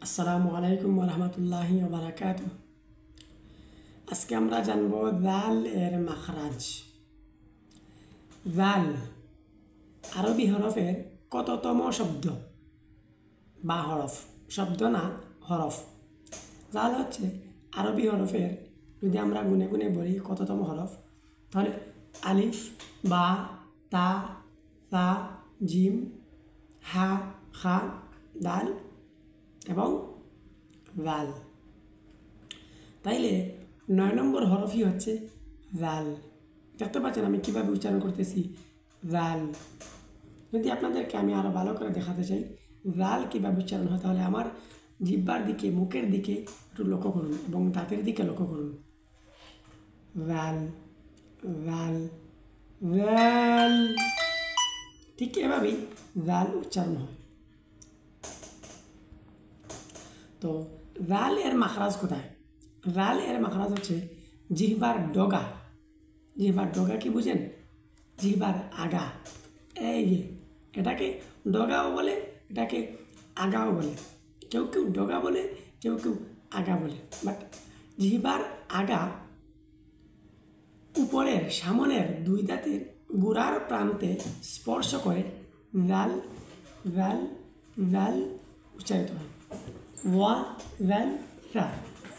আসসালামু আলাইকুম ওরহমতুল্লাহি ওবারাকাতুহু। আজকে আমরা জানব জাল এর মাখরাজ। জাল আরবি হরফের কততম শব্দ বা হরফ, শব্দ না হরফ। জাল হচ্ছে আরবি হরফের, যদি আমরা গুনে গুনে বলি কততম হরফ, তাহলে আলিফ, বা, তা, সা, জিম, হা, খা, দাল এবং জাল। তাইলে 9 নম্বর হরফই হচ্ছে জাল। দেখতে পাচ্ছেন আমি কীভাবে উচ্চারণ করতেছি, জাল। যদি আপনাদেরকে আমি আরও ভালো করে দেখাতে চাই জাল কীভাবে উচ্চারণ হয়, তাহলে আমার জিহ্বার দিকে, মুখের দিকে একটু লক্ষ্য করুন এবং দাঁতের দিকে লক্ষ্য করুন। জাল, জাল, জাল, ঠিক এভাবেই জাল উচ্চারণ হয়। তো জাল এর মাখরাজ কোথায়? জাল এর মাখরাজ হচ্ছে জিহ্বার ডগা। জিহ্বার ডগা কি বুঝেন? জিহ্বার আগা। এই যে এটাকে ডগাও বলে, এটাকে আগাও বলে। কেউ কেউ ডগা বলে, কেউ কেউ আগা বলে। বাট জিহ্বার আগা উপরের সামনের দুই দাঁতের গোড়ার প্রান্তে স্পর্শ করে জাল, জাল, জাল উচ্চারিত হয়। ওয়া, জাল, সা।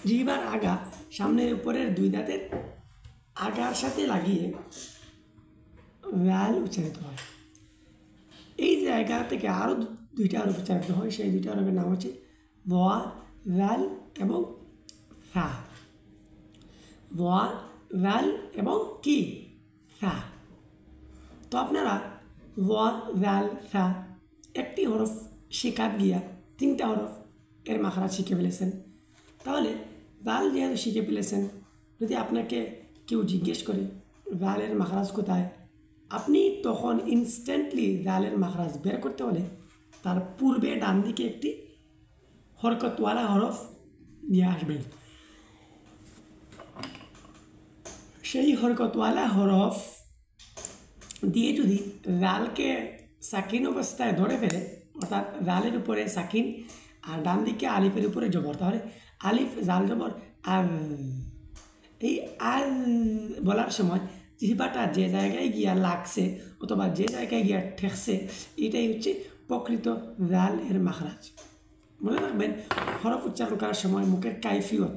জিহ্বার আগা সামনের উপরের দুই দাঁতের আগার সাথে লাগিয়ে জাল উচ্চারিত হয়। এই জায়গা থেকে আরও দুইটা হরফ উচ্চারিত হয়, সেই দুইটা হরফের নাম হচ্ছে ওয়া, জাল এবং সা। ওয়া, জাল এবং কি? সা। তো আপনারা ওয়া, জাল, সা একটি হরফ শেখাত গিয়া 3টা হরফ এর মাখরাজ শিখে ফেলেছেন। তাহলে জাল যেহেতু শিখে ফেলেছেন, যদি আপনাকে কেউ জিজ্ঞেস করে জালের মাখরাজ কোথায়, আপনি তখন ইনস্ট্যান্টলি জালের মাখরাজ বের করতে হলে তার পূর্বে ডান দিকে একটি হরকতওয়ালা হরফ নিয়ে আসবেন। সেই হরকতওয়ালা হরফ দিয়ে যদি জালকে সাকিন অবস্থায় ধরে ফেলে, অর্থাৎ জালের উপরে সাকিন আর ডান দিকে আলিফের উপরে জবর, তাহলে আলিফ, জাল, জবর আল। এই আল বলার সময় জিহ্বাটা যে জায়গায় গিয়া লাগছে অথবা যে জায়গায় গিয়া ঠেকছে, এটাই হচ্ছে প্রকৃত জাল এর মাখরাজ। মনে রাখবেন, হরফ উচ্চারণ করার সময় মুখের কাইফিয়ত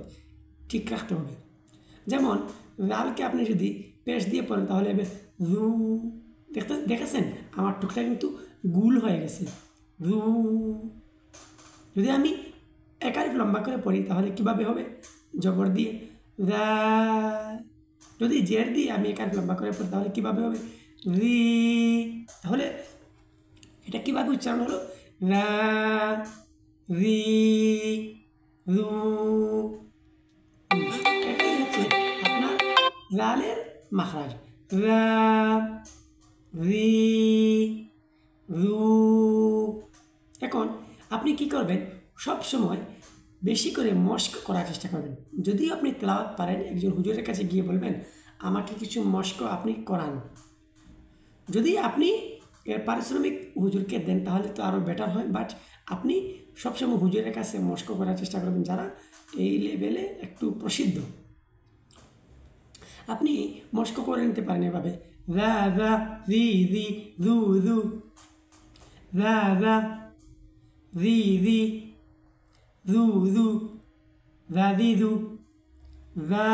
ঠিক রাখতে হবে। যেমন জালকে আপনি যদি পেশ দিয়ে পড়েন তাহলে জু, দেখেছেন আমার টুকটা কিন্তু গুল হয়ে গেছে, জু। যদি আমি একাধিক লম্বা করে পড়ি তাহলে কিভাবে হবে? জবর দিয়ে দা। যদি জের দিয়ে আমি একাধিক লম্বা করে পড়ি তাহলে কিভাবে হবে? রি। তাহলে এটা কিভাবে উচ্চারণ হলো? রা, রি, রু। এটাই হচ্ছে আপনার জালের মাখরাজ। রা, রি, রু। এখন আপনি কি করবেন? সব সময় বেশি করে মস্ক করার চেষ্টা করবেন। যদি আপনি তেলাওয়াত পারেন, একজন হুজুরের কাছে গিয়ে বলবেন আমাকে কিছু মস্ক আপনি করান। যদি আপনি এর পারিশ্রমিক হুজুরকে দেন তাহলে তো আরও বেটার হয়। বাট আপনি সবসময় হুজুরের কাছে মস্ক করার চেষ্টা করবেন যারা এই লেভেলে একটু প্রসিদ্ধ। আপনি মস্ক করে নিতে পারেন এভাবে, রা, রা, রি, রি, রু, রু, রা, রা, রি, রি, রু, রু, রা, রি, রু, রা,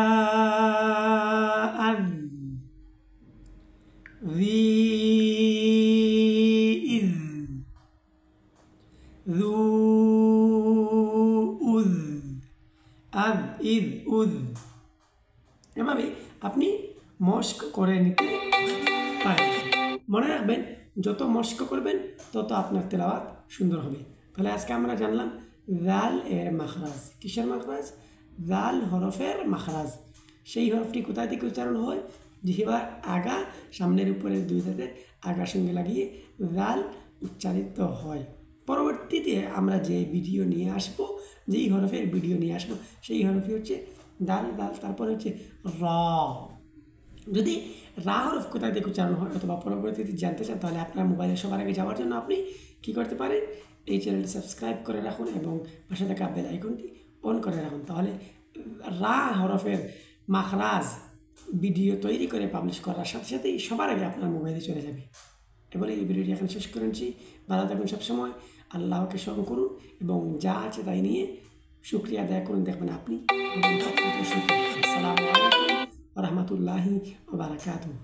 আর, রি, ইর, রু, উজ, আদ, ইদ, উজ। এভাবে আপনি মস্ক করে নিতে পারেন। মনে রাখবেন, যত মস্ক করবেন তত আপনার তেলাওয়াত সুন্দর হবে। তাহলে আজকে আমরা জানলাম জাল এর মাখরাজ। কিসের মাখরাজ? জাল হরফের মাখরাজ। সেই হরফটি কোথায় থেকে উচ্চারণ হয়? জিহ্বার আগা সামনের উপরের দুই দাঁতের আগার সঙ্গে লাগিয়ে জাল উচ্চারিত হয়। পরবর্তীতে আমরা যে ভিডিও নিয়ে আসবো, যেই হরফের ভিডিও নিয়ে আসবো, সেই হরফই হচ্ছে দাল, দাল, তারপরে হচ্ছে র। যদি রা হরফ কোথায় থেকে উচ্চারণ হয় অথবা পরবর্তীতে জানতে চান, তাহলে আপনার মোবাইলে সবার আগে যাওয়ার জন্য আপনি কী করতে পারেন? এই চ্যানেলটি সাবস্ক্রাইব করে রাখুন এবং পাশে থাকা বেল আইকনটি অন করে রাখুন, তাহলে রা হরফের মাখরাজ ভিডিও তৈরি করে পাবলিশ করার সাথে সাথেই সবার আগে আপনার মোবাইলে চলে যাবে। এবারে এই ভিডিওটি এখন শেষ করেছি। ভালো থাকুন সবসময়, আল্লাহকে স্মরণ করুন এবং যা আছে তাই নিয়ে শুকরিয়া আদায় করুন, দেখবেন আপনি। আসসালামু আলাইকুম ওয়া রাহমাতুল্লাহি ওয়া বারাকাতুহু।